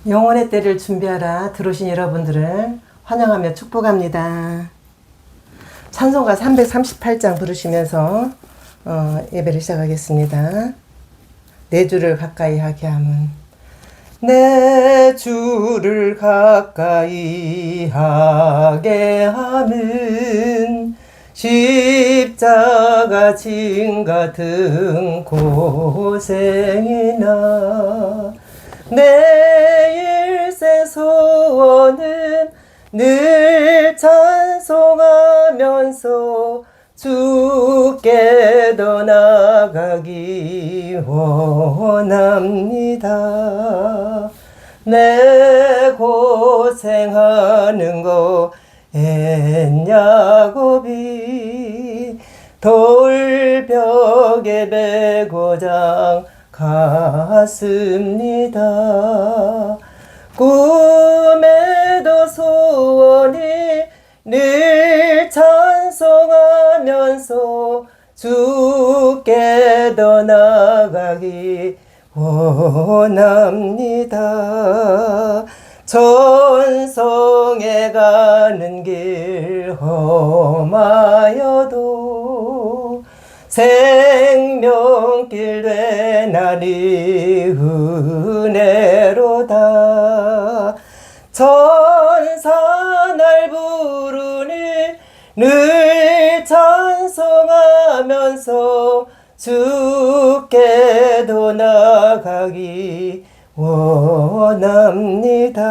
영혼의 때를 준비하라 들어오신 여러분들을 환영하며 축복합니다. 찬송가 338장 부르시면서 예배를 시작하겠습니다. 내 주를 가까이 하게 함은 내 주를 가까이 하게 함은 십자가 진 같은 고생이나 내 일세 소원은 늘 찬송하면서 주께 더 나아가기 원합니다. 내 고생하는 거 엔야곱이 돌벽에 배고장 갔습니다. 꿈에도 소원이 늘 찬송하면서 주께 더 나아가기 원합니다. 천성에 가는 길 험하여도 생명길 되나니 은혜로다. 천사 날 부르니 늘 찬송하면서 주께 더 나아가기 원합니다.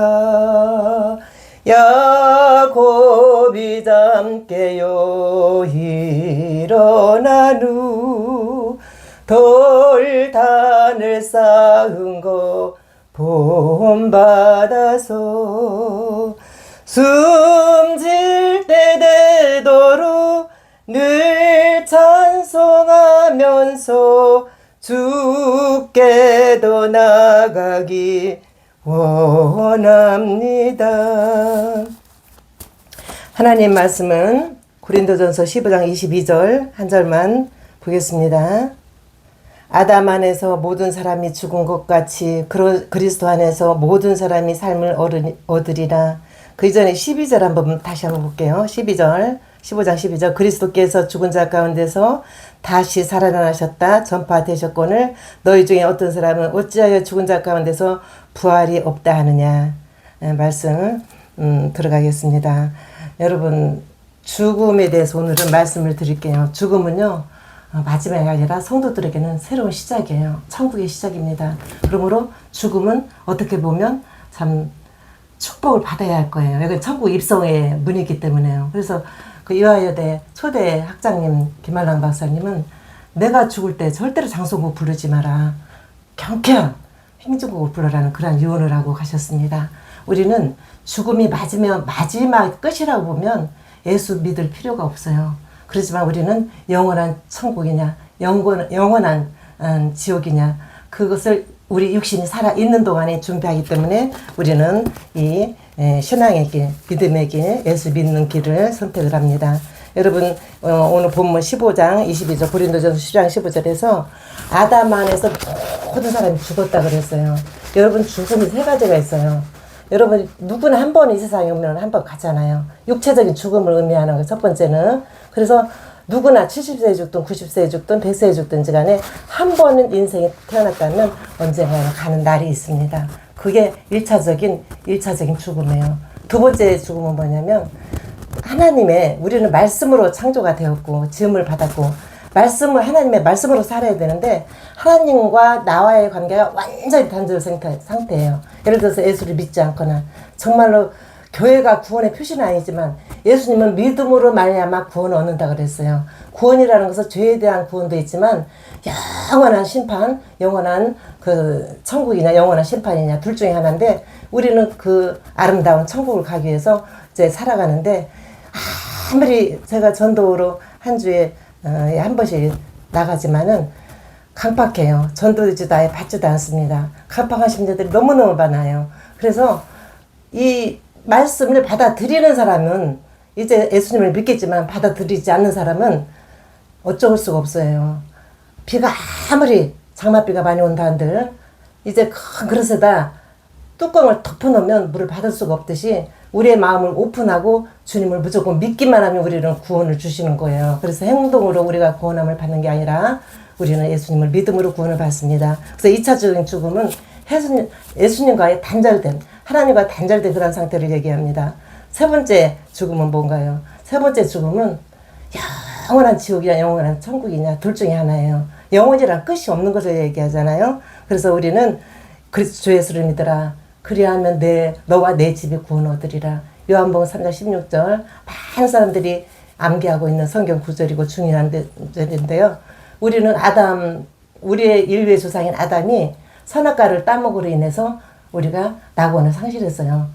야곱이 잠깨요 일어난 후 돌단을 쌓은 거 본받아서 숨질 때 되도록 늘 찬송하면서 주께 더 나아가기 원합니다. 하나님 말씀은 고린도전서 15장 22절 한 절만 보겠습니다. 아담 안에서 모든 사람이 죽은 것 같이 그리스도 안에서 모든 사람이 삶을 얻으리라. 그 이전에 12절 다시 한번 볼게요. 12절 15장 12절 그리스도께서 죽은 자 가운데서 다시 살아나셨다 전파되셨거늘 너희 중에 어떤 사람은 어찌하여 죽은 자 가운데서 부활이 없다 하느냐. 말씀 들어가겠습니다. 여러분 죽음에 대해서 오늘은 말씀을 드릴게요. 죽음은요 마지막이 아니라 성도들에게는 새로운 시작이에요. 천국의 시작입니다. 그러므로 죽음은 어떻게 보면 참 축복을 받아야 할 거예요. 여기 천국 입성의 문이기 때문에요. 그래서 그 이화여대 초대 학장님 김한랑 박사님은 내가 죽을 때 절대로 장송곡 부르지 마라. 경쾌한 행진곡을 불러라는 그런 유언을 하고 가셨습니다. 우리는 죽음이 맞으면 마지막 끝이라고 보면 예수 믿을 필요가 없어요. 그렇지만 우리는 영원한 천국이냐 영원한 지옥이냐 그것을 우리 육신이 살아있는 동안에 준비하기 때문에 우리는 이 신앙의 길, 믿음의 길, 예수 믿는 길을 선택을 합니다. 여러분 오늘 본문 15장 22절 고린도전서 10장 15절에서 아담 안에서 모든 사람이 죽었다 그랬어요. 여러분 죽음이 세 가지가 있어요. 여러분 누구나 한 번 이 세상에 오면 한 번 가잖아요. 육체적인 죽음을 의미하는 거 첫 번째는. 그래서 누구나 70세에 죽든 90세에 죽든 100세에 죽든지 간에 한 번은 인생에 태어났다면 언젠가는 가는 날이 있습니다. 그게 1차적인 죽음이에요. 두 번째 죽음은 뭐냐면 우리는 말씀으로 창조가 되었고 지음을 받았고 하나님의 말씀으로 살아야 되는데 하나님과 나와의 관계가 완전히 단절된 상태예요. 예를 들어서 예수를 믿지 않거나 정말로 교회가 구원의 표시는 아니지만 예수님은 믿음으로 말미암아 구원을 얻는다 그랬어요. 구원이라는 것은 죄에 대한 구원도 있지만 영원한 심판, 영원한 그 천국이냐 영원한 심판이냐 둘 중에 하나인데 우리는 그 아름다운 천국을 가기 위해서 이제 살아가는데 아무리 제가 전도로 한 주에 한 번씩 나가지만은 강팍해요. 전도지도 아예 받지도 않습니다. 강팍한 심리들이 너무너무 많아요. 그래서 이 말씀을 받아들이는 사람은 이제 예수님을 믿겠지만 받아들이지 않는 사람은 어쩔 수가 없어요. 비가 아무리 장맛비가 많이 온다 한들 이제 큰 그릇에다 뚜껑을 덮어놓으면 물을 받을 수가 없듯이 우리의 마음을 오픈하고 주님을 무조건 믿기만 하면 우리는 구원을 주시는 거예요. 그래서 행동으로 우리가 구원함을 받는 게 아니라 우리는 예수님을 믿음으로 구원을 받습니다. 그래서 2차적인 죽음은 예수님과의 단절된, 하나님과 단절된 그런 상태를 얘기합니다. 세 번째 죽음은 뭔가요? 세 번째 죽음은 영원한 지옥이냐 영원한 천국이냐 둘 중에 하나예요. 영원이란 끝이 없는 것을 얘기하잖아요. 그래서 우리는 그리스도 주 예수를 믿으라. 그리하면 너와 내 집이 구원 얻으리라. 요한복음 3장 16절 많은 사람들이 암기하고 있는 성경 구절이고 중요한 구절인데요. 우리는 우리의 인류의 조상인 아담이 선악과를 따먹으로 인해서 우리가 낙원을 상실했어요.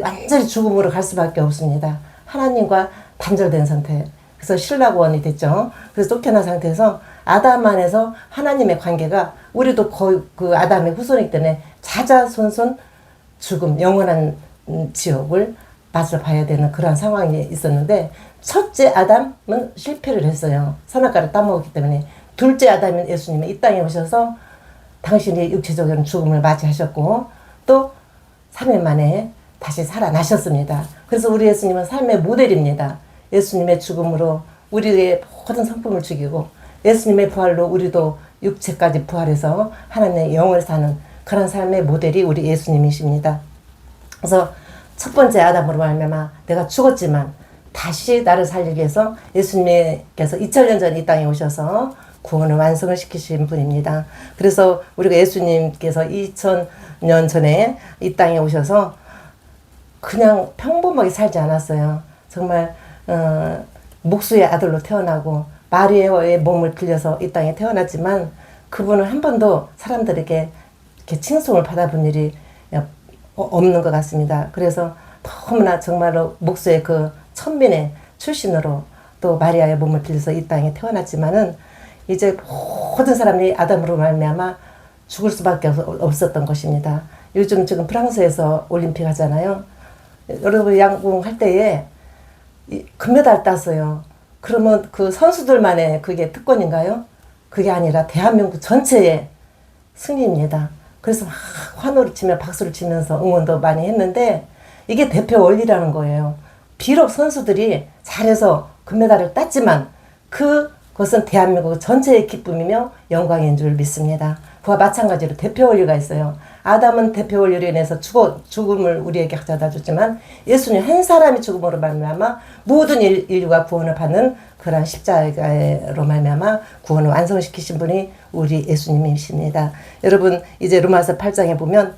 완전히 죽음으로 갈 수밖에 없습니다. 하나님과 단절된 상태. 그래서 실낙원이 됐죠. 그래서 쫓겨난 상태에서 아담 안에서 하나님의 관계가 우리도 거의 그 아담의 후손이기 때문에 자자손손 죽음, 영원한 지옥을 맛을 봐야 되는 그런 상황이 있었는데 첫째 아담은 실패를 했어요. 선악과를 따먹었기 때문에. 둘째 아담인 예수님이 이 땅에 오셔서 당신이 육체적인 죽음을 맞이하셨고 또 3일 만에 다시 살아나셨습니다. 그래서 우리 예수님은 삶의 모델입니다. 예수님의 죽음으로 우리의 모든 성품을 죽이고 예수님의 부활로 우리도 육체까지 부활해서 하나님의 영을 사는 그런 삶의 모델이 우리 예수님이십니다. 그래서 첫 번째 아담으로 말미암아 내가 죽었지만 다시 나를 살리기 위해서 예수님께서 2000년 전 이 땅에 오셔서 구원을 완성을 시키신 분입니다. 그래서 우리가 예수님께서 2000년 전에 이 땅에 오셔서 그냥 평범하게 살지 않았어요. 정말 목수의 아들로 태어나고 마리아의 몸을 빌려서 이 땅에 태어났지만 그분은 한 번도 사람들에게 이렇게 칭송을 받아본 일이 없는 것 같습니다. 그래서 너무나 정말로 목수의 그 천민의 출신으로 또 마리아의 몸을 빌려서 이 땅에 태어났지만은 이제 모든 사람이 아담으로 말미암아 죽을 수밖에 없었던 것입니다. 요즘 지금 프랑스에서 올림픽 하잖아요. 여러분 양궁 할 때에 금메달 땄어요. 그러면 그 선수들만의 그게 특권인가요? 그게 아니라 대한민국 전체의 승리입니다. 그래서 막 환호를 치며 박수를 치면서 응원도 많이 했는데 이게 대표 원리라는 거예요. 비록 선수들이 잘해서 금메달을 땄지만 그것은 대한민국 전체의 기쁨이며 영광인 줄 믿습니다. 그와 마찬가지로 대표 원리가 있어요. 아담은 대표 원리로 인해서 죽음을 우리에게 가져다 줬지만 예수님 한 사람이 죽음으로 말미암아 모든 인류가 구원을 받는 그런 십자가로 말미암아 구원을 완성시키신 분이 우리 예수님이십니다. 여러분 이제 로마서 8장에 보면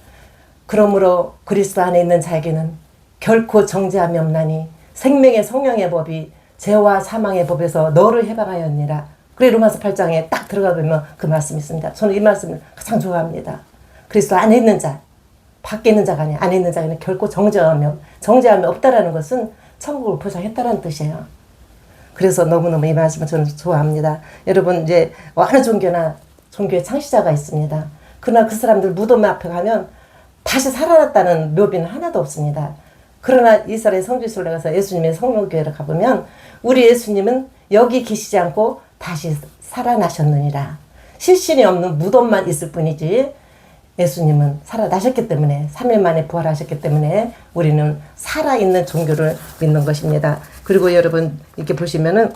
그러므로 그리스도 안에 있는 자에게는 결코 정죄함이 없나니 생명의 성령의 법이 죄와 사망의 법에서 너를 해방하였니라. 그래 로마서 8장에 딱 들어가 보면 그 말씀이 있습니다. 저는 이 말씀을 가장 좋아합니다. 그리스도 안에 있는 자, 밖에 있는 자가 아니라 안에 있는 자에는 결코 정죄함이 없다라는 것은 천국을 보장했다라는 뜻이에요. 그래서 너무너무 이 말씀을 저는 좋아합니다. 여러분 이제 어느 종교나 종교의 창시자가 있습니다. 그러나 그 사람들 무덤 앞에 가면 다시 살아났다는 묘비는 하나도 없습니다. 그러나 이스라엘 성지순례 가서 예수님의 성령교회를 가보면 우리 예수님은 여기 계시지 않고 다시 살아나셨느니라. 실신이 없는 무덤만 있을 뿐이지 예수님은 살아나셨기 때문에 3일 만에 부활하셨기 때문에 우리는 살아있는 종교를 믿는 것입니다. 그리고 여러분 이렇게 보시면은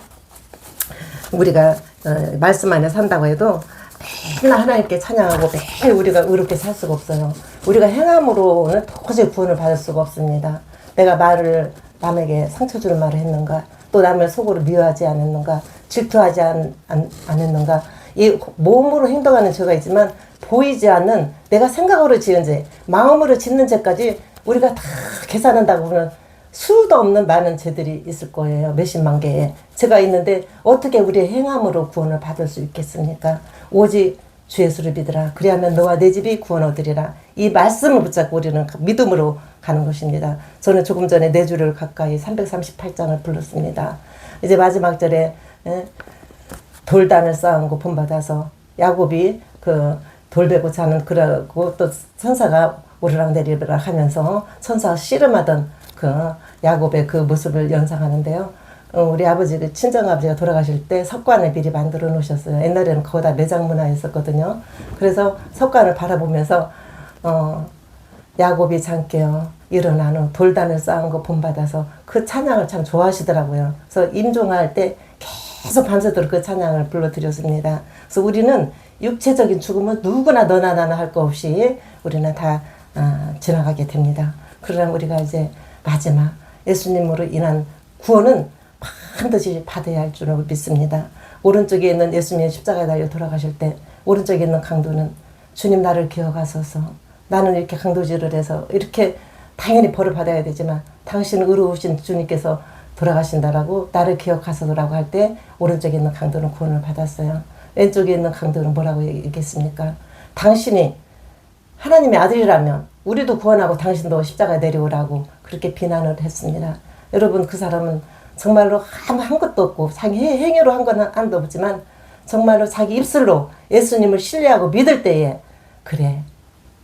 우리가 말씀 안에 산다고 해도 맨날 하나님께 찬양하고 매일 우리가 의롭게 살 수가 없어요. 우리가 행함으로는 도저히 구원을 받을 수가 없습니다. 내가 남에게 상처 주는 말을 했는가, 또 남을 속으로 미워하지 않았는가, 질투하지 않았는가. 이 몸으로 행동하는 죄가 있지만 보이지 않는 내가 생각으로 지은 죄, 마음으로 짓는 죄까지 우리가 다 계산한다고 보면 수도 없는 많은 죄들이 있을 거예요. 몇십만 개의 죄가 있는데 어떻게 우리의 행함으로 구원을 받을 수 있겠습니까? 오직 주 예수를 믿으라. 그리하면 너와 내 집이 구원 얻으리라. 이 말씀을 붙잡고 우리는 믿음으로 가는 것입니다. 저는 조금 전에 네 주를 가까이 338장을 불렀습니다. 이제 마지막 절에 돌단을 쌓은 거 본받아서 야곱이 그 돌베고 자는 그러고 또 천사가 오르락내리락 하면서 천사가 씨름하던 그 야곱의 그 모습을 연상하는데요. 우리 아버지 친정아버지가 돌아가실 때 석관을 미리 만들어 놓으셨어요. 옛날에는 거기다 매장 문화 있었거든요. 그래서 석관을 바라보면서 야곱이 잠깨어 일어난 후 돌단을 쌓은 거 본받아서 그 찬양을 참 좋아하시더라고요. 그래서 임종할 때 계속 밤새도록 그 찬양을 불러드렸습니다. 그래서 우리는 육체적인 죽음은 누구나 너나 나나 할 거 없이 우리는 다 지나가게 됩니다. 그러나 우리가 이제 마지막 예수님으로 인한 구원은 반드시 받아야 할 줄을 믿습니다. 오른쪽에 있는 예수님의 십자가에 달려 돌아가실 때 오른쪽에 있는 강도는 주님 나를 기억하소서. 나는 이렇게 강도질을 해서 이렇게 당연히 벌을 받아야 되지만 당신은 의로우신 주님께서 돌아가신다라고 나를 기억하소서라고 할 때 오른쪽에 있는 강도는 구원을 받았어요. 왼쪽에 있는 강도는 뭐라고 얘기했습니까? 당신이 하나님의 아들이라면 우리도 구원하고 당신도 십자가에 내려오라고 그렇게 비난을 했습니다. 여러분 그 사람은 정말로 한 것도 없고 자기 행위로 한 건 한도 없지만 정말로 자기 입술로 예수님을 신뢰하고 믿을 때에 그래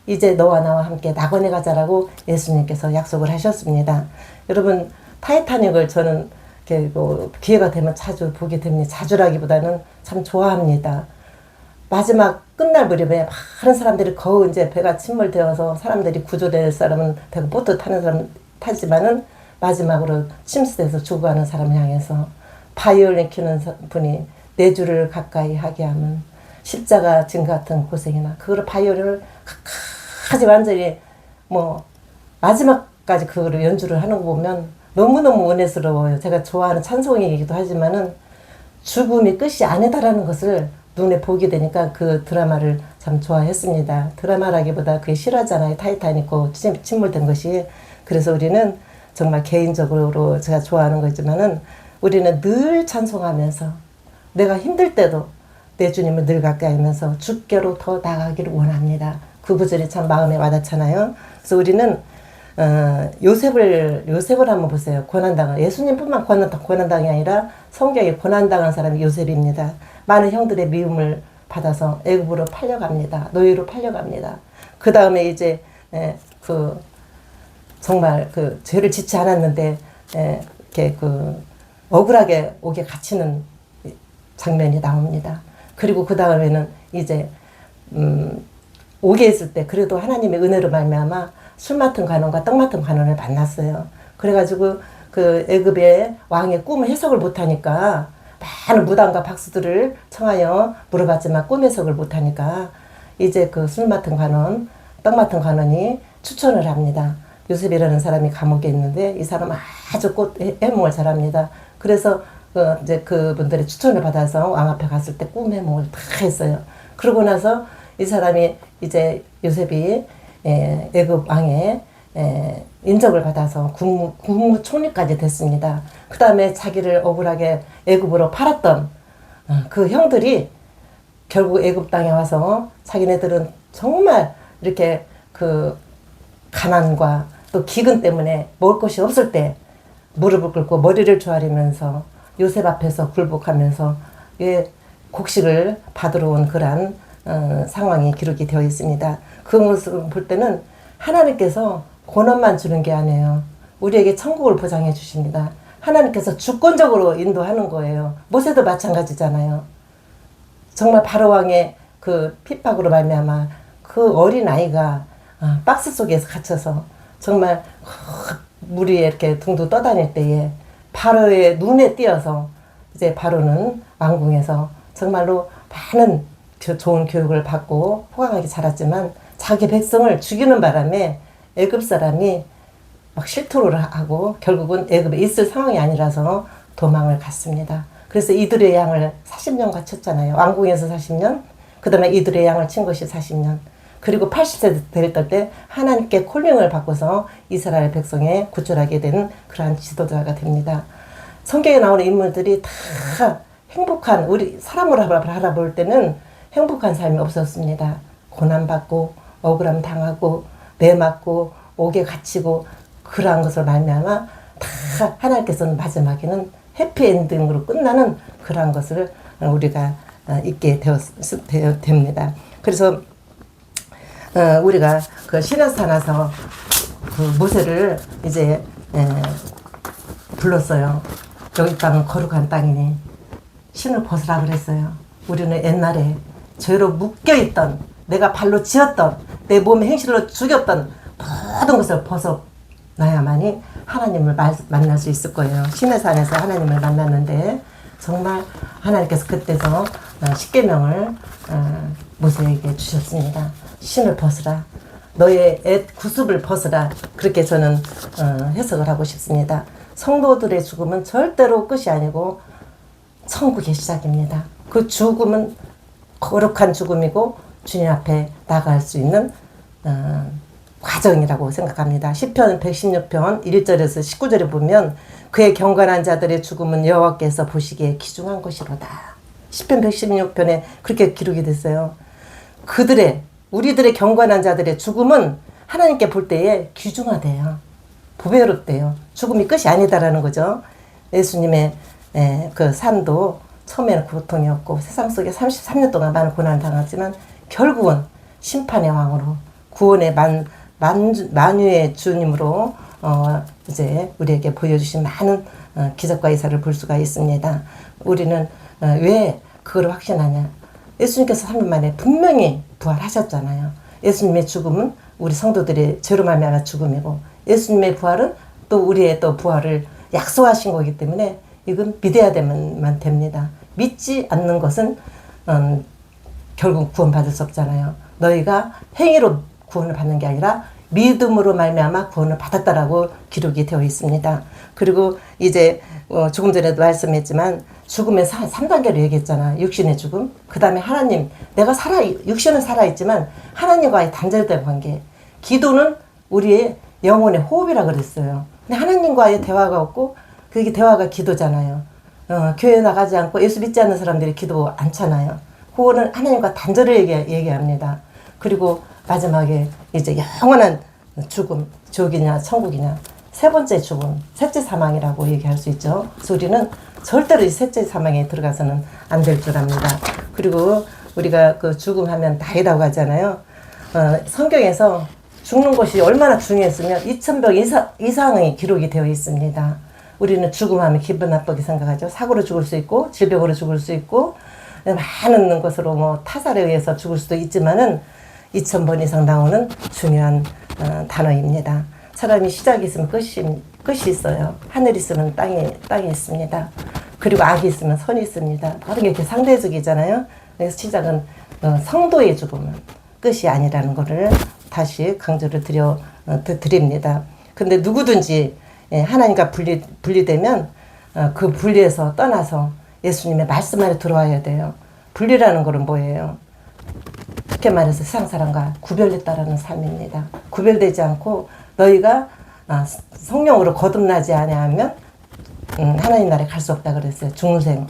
이제 너와 나와 함께 낙원에 가자라고 예수님께서 약속을 하셨습니다. 여러분 타이타닉을 저는 이렇게 뭐 기회가 되면 자주 보게 됩니다. 자주라기보다는 참 좋아합니다. 마지막 끝날 무렵에 많은 사람들이 거의 이제 배가 침몰되어서 사람들이 구조될 사람은 되고 보트 타는 사람 타지만은 마지막으로 침수돼서 죽어가는 사람을 향해서 바이올린 키는 분이 내 주를 가까이 하게 하면 십자가 진 같은 고생이나 그걸 바이올린을 끝까지 완전히 뭐 마지막까지 그거를 연주를 하는 거 보면 너무너무 은혜스러워요. 제가 좋아하는 찬송이기도 하지만은 죽음이 끝이 아니다라는 것을 눈에 보게 되니까 그 드라마를 참 좋아했습니다. 드라마라기보다 그게 실화잖아요. 타이타닉고 침몰된 것이. 그래서 우리는 정말 개인적으로 제가 좋아하는 거지만은 우리는 늘 찬송하면서 내가 힘들 때도 내 주님을 늘 가까이 하면서 주께로 더 나가기를 원합니다. 그 구절이 참 마음에 와닿잖아요. 그래서 우리는 요셉을 한번 보세요. 고난당한 예수님뿐만 고난당이 아니라 성경에 고난당한 사람이 요셉입니다. 많은 형들의 미움을 받아서 애굽으로 팔려갑니다. 노예로 팔려갑니다. 그 다음에 이제 정말 그 죄를 짓지 않았는데 이렇게 그 억울하게 옥에 갇히는 장면이 나옵니다. 그리고 그 다음에는 이제 옥에 있을 때 그래도 하나님의 은혜로 말미암아 술 맡은 관원과 떡 맡은 관원을 만났어요. 그래가지고 그 애굽의 왕의 꿈을 해석을 못하니까 많은 무당과 박수들을 청하여 물어봤지만 꿈 해석을 못하니까 이제 그 술 맡은 관원, 떡 맡은 관원이 추천을 합니다. 요셉이라는 사람이 감옥에 있는데 이 사람 아주 꽃 해몽을 잘합니다. 그래서 이제 그분들의 추천을 받아서 왕 앞에 갔을 때 꿈 해몽을 다 했어요. 그러고 나서 이 사람이 이제 요셉이 애굽 왕의 인정을 받아서 국무총리까지 됐습니다. 그 다음에 자기를 억울하게 애굽으로 팔았던 그 형들이 결국 애굽 땅에 와서 자기네들은 정말 이렇게 그 가난과 또 기근 때문에 먹을 것이 없을 때 무릎을 꿇고 머리를 조아리면서 요셉 앞에서 굴복하면서 곡식을 받으러 온 그러한 상황이 기록이 되어 있습니다. 그 모습을 볼 때는 하나님께서 고난만 주는 게 아니에요. 우리에게 천국을 보장해 주십니다. 하나님께서 주권적으로 인도하는 거예요. 모세도 마찬가지잖아요. 정말 바로왕의 그 핍박으로 말미암아 그 어린 아이가 박스 속에서 갇혀서 정말 물 위에 이렇게 둥둥 떠다닐 때에 바로의 눈에 띄어서 이제 바로는 왕궁에서 정말로 많은 좋은 교육을 받고 호강하게 자랐지만 자기 백성을 죽이는 바람에 애굽 사람이 막 실토를 하고 결국은 애굽에 있을 상황이 아니라서 도망을 갔습니다. 그래서 이들의 양을 40년 갇혔잖아요. 왕궁에서 40년, 그 다음에 이들의 양을 친 것이 40년. 그리고 80세 될 때 하나님께 콜링을 받고서 이스라엘 백성에 구출하게 된 그러한 지도자가 됩니다. 성경에 나오는 인물들이 다 행복한, 우리 사람으로 바라볼 때는 행복한 삶이 없었습니다. 고난받고 억울함 당하고 매맞고 옥에 갇히고 그러한 것을 말미암아 다 하나님께서는 마지막에는 해피엔딩으로 끝나는 그러한 것을 우리가 있게 됩니다. 그래서 우리가 그 시내산 와서 그 모세를 이제 불렀어요. 여기 땅은 거룩한 땅이니 신을 벗으라 그랬어요. 우리는 옛날에 죄로 묶여있던, 내가 발로 지었던, 내 몸에 행실로 죽였던 모든 것을 벗어나야만이 하나님을 만날 수 있을 거예요. 신의 산에서 하나님을 만났는데 정말 하나님께서 그때서 십계명을 모세에게 주셨습니다. 신을 벗으라. 너의 옛 구습을 벗으라. 그렇게 저는 해석을 하고 싶습니다. 성도들의 죽음은 절대로 끝이 아니고 천국의 시작입니다. 그 죽음은 거룩한 죽음이고 주님 앞에 나갈 수 있는 과정이라고 생각합니다. 시편 116편 1절에서 19절에 보면 그의 경건한 자들의 죽음은 여호와께서 보시기에 귀중한 것이로다. 시편 116편에 그렇게 기록이 됐어요. 우리들의 경건한 자들의 죽음은 하나님께 볼 때에 귀중하대요. 보배롭대요. 죽음이 끝이 아니다라는 거죠. 예수님의 그 삶도 처음에는 고통이었고 세상 속에 33년 동안 많은 고난을 당했지만 결국은 심판의 왕으로 구원의 만유의 주님으로 이제 우리에게 보여주신 많은 기적과 이사를 볼 수가 있습니다. 우리는 왜 그걸 확신하냐? 예수님께서 3일 만에 분명히 부활하셨잖아요. 예수님의 죽음은 우리 성도들의 죄로 말미암아 죽음이고 예수님의 부활은 또 우리의 또 부활을 약속하신 거기 때문에 이건 믿어야만 됩니다. 믿지 않는 것은 결국 구원받을 수 없잖아요. 너희가 행위로 구원을 받는 게 아니라 믿음으로 말미암아 구원을 받았다라고 기록이 되어 있습니다. 그리고 이제 조금 전에도 말씀했지만 죽음의 3단계로 얘기했잖아. 육신의 죽음. 그 다음에 하나님, 내가 육신은 살아있지만 하나님과의 단절된 관계. 기도는 우리의 영혼의 호흡이라 그랬어요. 근데 하나님과의 대화가 없고 그게 대화가 기도잖아요. 교회 나가지 않고 예수 믿지 않는 사람들이 기도 않잖아요. 그거는 하나님과 단절을 얘기합니다. 그리고 마지막에 이제 영원한 죽음, 지옥이냐 천국이냐, 세 번째 죽음, 셋째 사망이라고 얘기할 수 있죠. 그래서 우리는 절대로 이 셋째 사망에 들어가서는 안 될 줄 압니다. 그리고 우리가 그 죽음하면 나이라고 하잖아요. 성경에서 죽는 것이 얼마나 중요했으면 2000병 이상의 기록이 되어 있습니다. 우리는 죽음하면 기분 나쁘게 생각하죠. 사고로 죽을 수 있고 질병으로 죽을 수 있고 많은 것으로 뭐 타살에 의해서 죽을 수도 있지만은 2000번 이상 나오는 중요한 단어입니다. 사람이 시작이 있으면 끝이 있어요. 하늘이 있으면 땅이 있습니다. 그리고 악이 있으면 선이 있습니다. 모든 게 이렇게 상대적이잖아요. 그래서 시작은 성도의 죽음은 끝이 아니라는 것을 다시 강조를 드립니다. 근데 누구든지 하나님과 분리되면 그 분리에서 떠나서 예수님의 말씀 안에 들어와야 돼요. 분리라는 것은 뭐예요? 쉽게 말해서 세상 사람과 구별됐다라는 삶입니다. 구별되지 않고 너희가 성령으로 거듭나지 아니하면 하나님 나라에 갈 수 없다 그랬어요. 중생.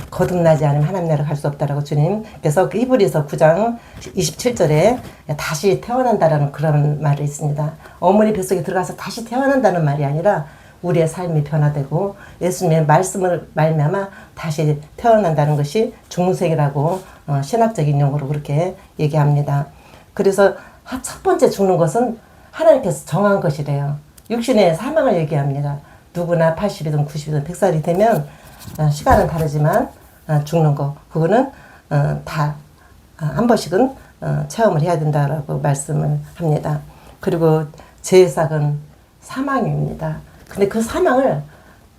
거듭나지 않으면 하나님 나라에 갈 수 없다라고 주님께서 히브리서 9장 27절에 다시 태어난다라는 그런 말이 있습니다. 어머니 뱃속에 들어가서 다시 태어난다는 말이 아니라 우리의 삶이 변화되고 예수님의 말씀을 말미암아 다시 태어난다는 것이 중생이라고 신학적인 용어로 그렇게 얘기합니다. 그래서 첫 번째 죽는 것은 하나님께서 정한 것이래요. 육신의 사망을 얘기합니다. 누구나 80이든 90이든 100살이 되면 시간은 다르지만 죽는 거 그거는 다 한 번씩은 체험을 해야 된다라고 말씀을 합니다. 그리고 제삭은 사망입니다. 근데 그 사망을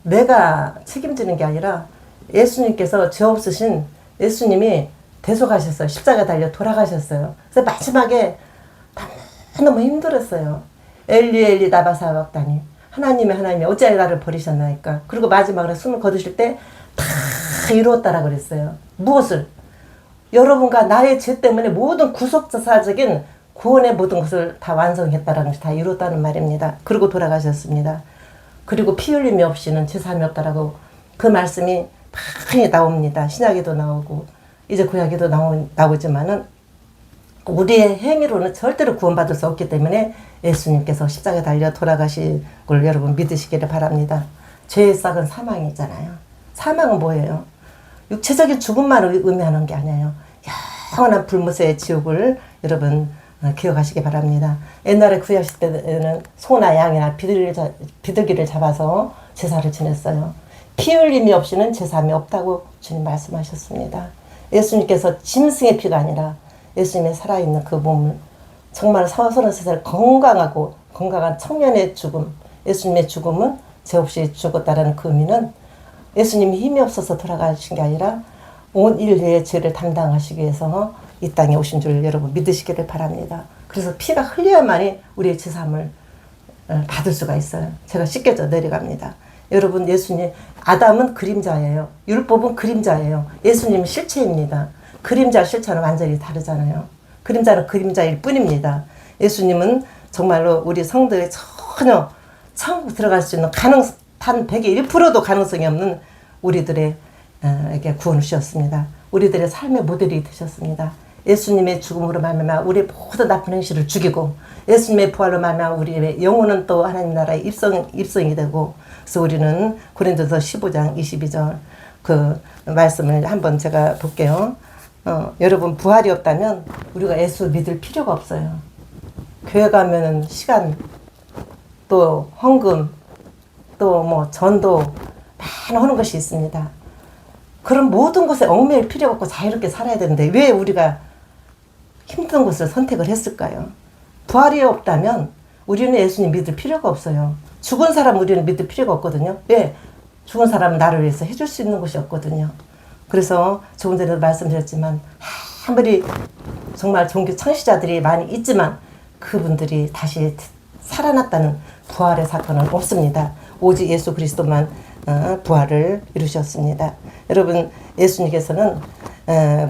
내가 책임지는 게 아니라 예수님께서 죄 없으신 예수님이 대속하셨어요. 십자가 달려 돌아가셨어요. 그래서 마지막에 너무 힘들었어요. 엘리 엘리 나바 사박다니 하나님이 어찌하여 나를 버리셨나이까. 그리고 마지막으로 숨을 거두실 때 다 이루었다라 그랬어요. 무엇을? 여러분과 나의 죄 때문에 모든 구속사적인 구원의 모든 것을 다 완성했다라는 것이 다 이루었다는 말입니다. 그리고 돌아가셨습니다. 그리고 피 흘림이 없이는 제사함이 없다라고 그 말씀이 많이 나옵니다. 신약에도 나오고 이제 구약에도 나오지만은 우리의 행위로는 절대로 구원받을 수 없기 때문에 예수님께서 십자가에 달려 돌아가신 걸 여러분 믿으시기를 바랍니다. 죄의 싹은 사망이잖아요. 사망은 뭐예요? 육체적인 죽음만 의미하는 게 아니에요. 영원한 불무쇠의 지옥을 여러분 기억하시기 바랍니다. 옛날에 구약시대 때는 소나 양이나 비둘기를 잡아서 제사를 지냈어요. 피 흘림이 없이는 제사함이 없다고 주님 말씀하셨습니다. 예수님께서 짐승의 피가 아니라 예수님의 살아있는 그 몸을 정말 33살 건강한 청년의 죽음, 예수님의 죽음은 죄 없이 죽었다라는 그 의미는 예수님이 힘이 없어서 돌아가신 게 아니라 온 인류의 죄를 담당하시기 위해서 이 땅에 오신 줄 여러분 믿으시기를 바랍니다. 그래서 피가 흘려야만이 우리의 죄사함을 받을 수가 있어요. 제가 씻겨져 내려갑니다. 여러분, 예수님, 아담은 그림자예요. 율법은 그림자예요. 예수님은 실체입니다. 그림자 실체는 완전히 다르잖아요. 그림자는 그림자일 뿐입니다. 예수님은 정말로 우리 성도의 전혀 천국 들어갈 수 있는 단 100의 1%도 가능성이 없는 우리들의 에게 구원을 주셨습니다. 우리들의 삶의 모델이 되셨습니다. 예수님의 죽음으로 말미암아 우리의 모든 나쁜 행실을 죽이고 예수님의 부활로 말미암아 우리의 영혼은 또 하나님 나라의 입성이 되고, 그래서 우리는 고린도서 15장 22절 그 말씀을 한번 제가 볼게요. 여러분, 부활이 없다면 우리가 예수 믿을 필요가 없어요. 교회 가면은 시간, 또 헌금, 또 뭐 전도 많이 하는 것이 있습니다. 그런 모든 것에 얽매일 필요가 없고 자유롭게 살아야 되는데 왜 우리가 힘든 것을 선택을 했을까요? 부활이 없다면 우리는 예수님 믿을 필요가 없어요. 죽은 사람 우리는 믿을 필요가 없거든요. 왜? 죽은 사람은 나를 위해서 해줄 수 있는 것이 없거든요. 그래서 조금 전에도 말씀드렸지만 아무리 정말 종교 창시자들이 많이 있지만 그분들이 다시 살아났다는 부활의 사건은 없습니다. 오직 예수 그리스도만 부활을 이루셨습니다. 여러분, 예수님께서는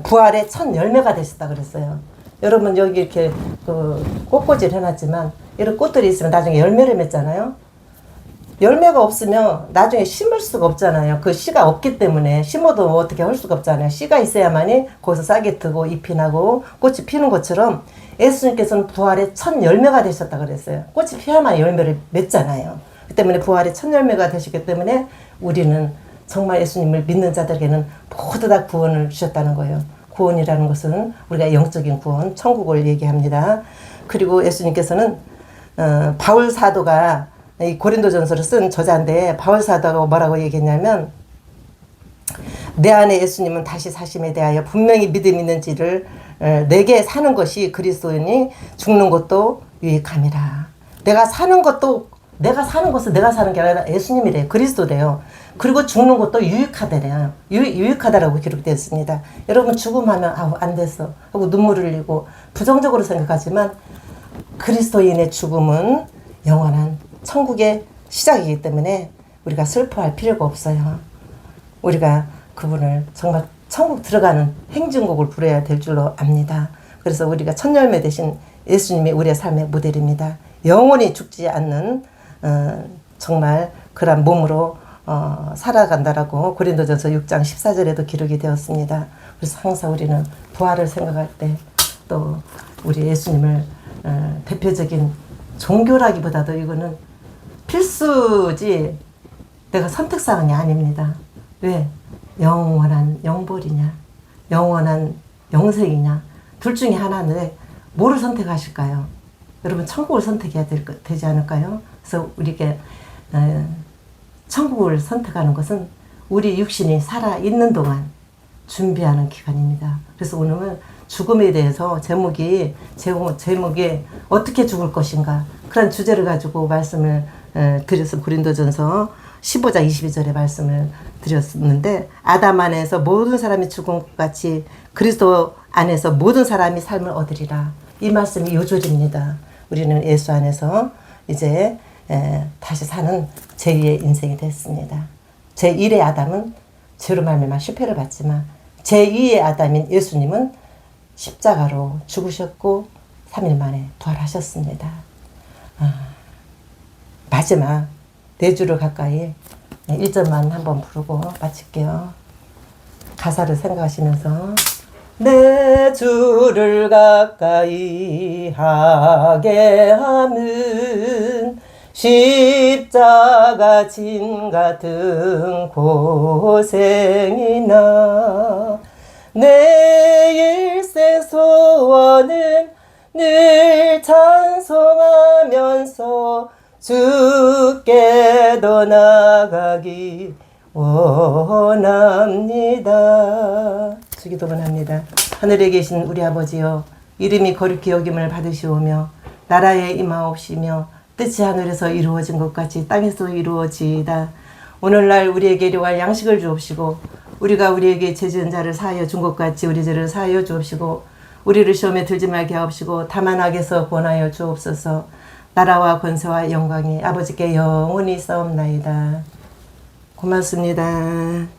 부활의 첫 열매가 되셨다 그랬어요. 여러분, 여기 이렇게 꽃꽂이를 해놨지만 이런 꽃들이 있으면 나중에 열매를 맺잖아요. 열매가 없으면 나중에 심을 수가 없잖아요. 그 씨가 없기 때문에 심어도 어떻게 할 수가 없잖아요. 씨가 있어야만이 거기서 싹이 트고 잎이 나고 꽃이 피는 것처럼 예수님께서는 부활의 첫 열매가 되셨다 그랬어요. 꽃이 피어야만 열매를 맺잖아요. 그 때문에 부활의 첫 열매가 되셨기 때문에 우리는 정말 예수님을 믿는 자들에게는 모두 다 구원을 주셨다는 거예요. 구원이라는 것은 우리가 영적인 구원, 천국을 얘기합니다. 그리고 예수님께서는 바울 사도가 이 고린도전서를 쓴 저자인데 바울 사도가 뭐라고 얘기했냐면, 내 안에 예수님은 다시 사심에 대하여 분명히 믿음 있는지를 내게 사는 것이 그리스도이니 죽는 것도 유익함이라. 내가 사는 것은 내가 사는 게 아니라 예수님이래요. 그리스도래요. 그리고 죽는 것도 유익하다래요. 유익하다라고 기록되어 있습니다. 여러분, 죽음하면 안 됐어 하고 눈물을 흘리고 부정적으로 생각하지만 그리스도인의 죽음은 영원한 천국의 시작이기 때문에 우리가 슬퍼할 필요가 없어요. 우리가 그분을 정말 천국 들어가는 행진곡을 부려야 될 줄로 압니다. 그래서 우리가 첫 열매 되신 예수님이 우리의 삶의 모델입니다. 영원히 죽지 않는 정말 그런 몸으로 살아간다라고 고린도전서 6장 14절에도 기록이 되었습니다. 그래서 항상 우리는 부활을 생각할 때 또 우리 예수님을 대표적인 종교라기보다도 이거는 필수지 내가 선택사항이 아닙니다. 왜? 영원한 영벌이냐 영원한 영생이냐 둘 중에 하나인데 뭐를 선택하실까요? 여러분, 천국을 선택해야 되지 않을까요? 그래서 우리에게 천국을 선택하는 것은 우리 육신이 살아있는 동안 준비하는 기간입니다. 그래서 오늘은 죽음에 대해서 제목이 어떻게 죽을 것인가 그런 주제를 가지고 말씀을 드려서 고린도전서 15장 22절에 말씀을 드렸는데, 아담 안에서 모든 사람이 죽은 것 같이 그리스도 안에서 모든 사람이 삶을 얻으리라. 이 말씀이 요절입니다. 우리는 예수 안에서 이제 다시 사는 제2의 인생이 됐습니다. 제1의 아담은 죄로 말미암아 실패를 받지만 제2의 아담인 예수님은 십자가로 죽으셨고 3일 만에 부활하셨습니다. 마지막 4주를 가까이 1절만 한번 부르고 마칠게요. 가사를 생각하시면서 내 주를 가까이 하게 함은 십자가 진 같은 고생이나 내 일생 소원은 늘 찬송하면서 주께 더 나아가기 원합니다. 주기도 원합니다. 하늘에 계신 우리 아버지여, 이름이 거룩히 여김을 받으시오며 나라에 임하옵시며 뜻이 하늘에서 이루어진 것 같이 땅에서 이루어지이다. 오늘날 우리에게 일용할 양식을 주옵시고 우리가 우리에게 죄 지은 자를 사하여 준 것 같이 우리 죄를 사하여 주옵시고 우리를 시험에 들지 말게 하옵시고 다만 악에서 구원하여 주옵소서. 나라와 권세와 영광이 아버지께 영원히 있사옵나이다. 고맙습니다.